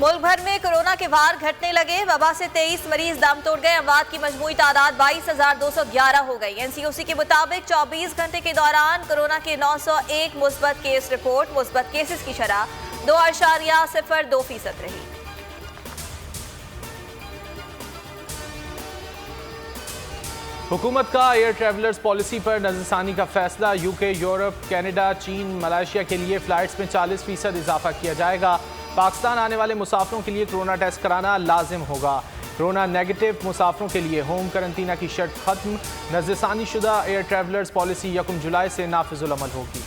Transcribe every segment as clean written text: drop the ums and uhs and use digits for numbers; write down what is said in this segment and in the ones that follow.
मुल्क भर में कोरोना के वार घटने लगे। वबा से 23 मरीज दम तोड़ गए। अमवात की मजमूई तादाद 22,211 हो गई। एनसीओसी के मुताबिक 24 घंटे के दौरान कोरोना के 901 मुस्बत केस रिपोर्ट। मुस्बत केसेस की शरह 2.02% रही। हुकूमत का एयर ट्रैवलर्स पॉलिसी पर नजरसानी का फैसला। यूके, यूरोप, कनाडा, चीन, मलेशिया के लिए फ्लाइट्स में 40% इजाफा किया जाएगा। पाकिस्तान आने वाले मुसाफिरों के लिए कोरोना टेस्ट कराना लाजिम होगा। कोरोना नेगेटिव मुसाफिरों के लिए होम करंटीना की शर्त खत्म। नजरसानी शुदा एयर ट्रैवलर्स पॉलिसी 1 जुलाई से नाफिजुल अमल होगी।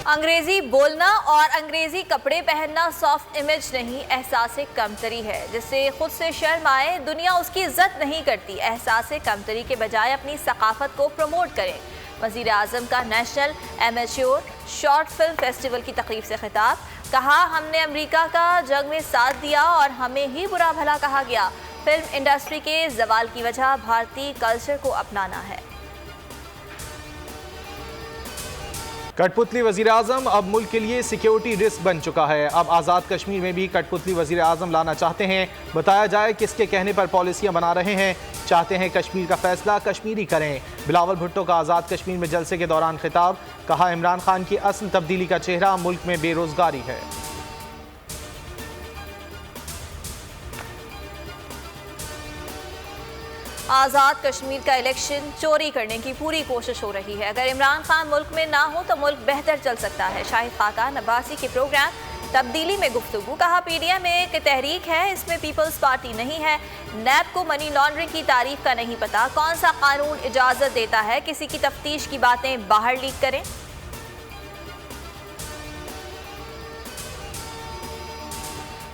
अंग्रेजी बोलना और अंग्रेजी कपड़े पहनना सॉफ्ट इमेज नहीं, एहसास कमतरी है। जिससे खुद से शर्म आए, दुनिया उसकी इज्जत नहीं करती। एहसास कमतरी के बजाय अपनी सकाफत को प्रमोट करें। वज़ीर आज़म का national amateur short film festival की तकरीब से खिताब। कहा, हमने अमेरिका का जंग में साथ दिया और हमें ही बुरा भला कहा गया। फिल्म इंडस्ट्री के जवाल की वजह भारतीय कल्चर को अपनाना है। कठपुतली वजीर आजम अब मुल्क के लिए सिक्योरिटी रिस्क बन चुका है। अब आज़ाद कश्मीर में भी कठपुतली वजीर आजम लाना चाहते हैं। बताया जाए किसके कहने पर पॉलिसियां बना रहे हैं। चाहते हैं कश्मीर का फैसला कश्मीरी करें। बिलावल भुट्टो का आज़ाद कश्मीर में जलसे के दौरान खिताब। कहा, इमरान खान की असल तब्दीली का चेहरा मुल्क में बेरोजगारी है। आज़ाद कश्मीर का इलेक्शन चोरी करने की पूरी कोशिश हो रही है। अगर इमरान खान मुल्क में ना हो तो मुल्क बेहतर चल सकता है। शाहिद खाकान अब्बासी के प्रोग्राम तब्दीली में गुफ्तगू। कहा, पीडीएम एक तहरीक है, इसमें पीपल्स पार्टी नहीं है। नैब को मनी लॉन्ड्रिंग की तारीफ का नहीं पता। कौन सा कानून इजाजत देता है किसी की तफ्तीश की बातें बाहर लीक करें।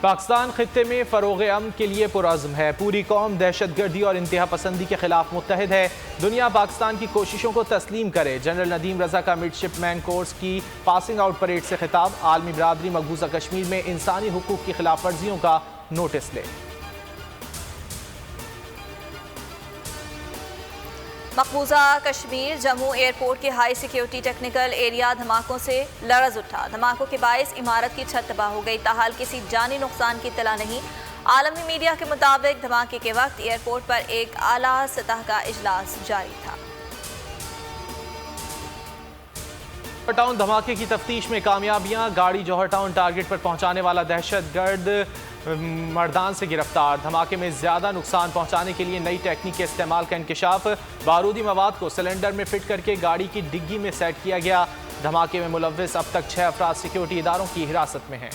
पाकिस्तान खित्ते में फरोग अमन के लिए पुरअज़्म है। पूरी कौम दहशतगर्दी और इंतहा पसंदी के खिलाफ मुत्तहिद है। दुनिया पाकिस्तान की कोशिशों को तस्लीम करे। जनरल नदीम रजा का मिडशिपमैन कोर्स की पासिंग आउट परेड से खिताब। आलमी बरादरी मकबूजा कश्मीर में इंसानी हुकूक की खिलाफ वर्जियों का नोटिस ले। मकबूजा कश्मीर जम्मू एयरपोर्ट के हाई सिक्योरिटी टेक्निकल एरिया धमाकों से लरज़ उठा। धमाकों के बायस इमारत की छत तबाह हो गई। ताहाल किसी जानी नुकसान की इत्तला नहीं। आलमी मीडिया के मुताबिक धमाके के वक्त एयरपोर्ट पर एक आला सतह का इजलास जारी था। जौहर टाउन धमाके की तफ्तीश में कामयाबियां। गाड़ी जौहर टाउन टारगेट पर पहुंचाने वाला दहशतगर्द मर्दान से गिरफ्तार। धमाके में ज्यादा नुकसान पहुंचाने के लिए नई टेक्निक के इस्तेमाल का इंकशाफ। बारूदी मवाद को सिलेंडर में फिट करके गाड़ी की डिग्गी में सेट किया गया। धमाके में मुलव्विस अब तक 6 अफराद सिक्योरिटी इदारों की हिरासत में हैं।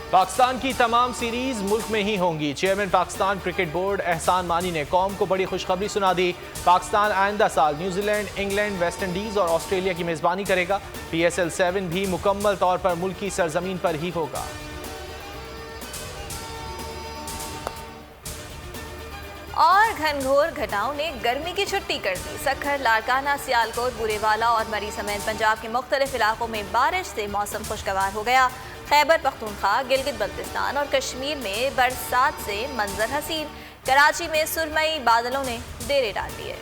पाकिस्तान की तमाम सीरीज मुल्क में ही होंगी। चेयरमैन पाकिस्तान क्रिकेट बोर्ड एहसान मानी ने कौम को बड़ी खुशखबरी सुना दी। पाकिस्तान आइंदा साल न्यूजीलैंड, इंग्लैंड, वेस्ट इंडीज और ऑस्ट्रेलिया की मेजबानी करेगा। PSL 7 भी मुकम्मल तौर पर मुल्क की सरजमीन पर ही होगा। और घनघोर घटाओं ने गर्मी की छुट्टी कर दी। सखर, लाड़काना, सियालकोट, बुरेवाला और मरी समेत पंजाब के मुख्तलिफ इलाकों में बारिश से मौसम खुशगवार हो गया। खैबर पख्तूनख्वा, गिलगित बल्तिस्तान और कश्मीर में बरसात से मंजर हसीन। कराची में सुरमई बादलों ने डेरे डाल दिए।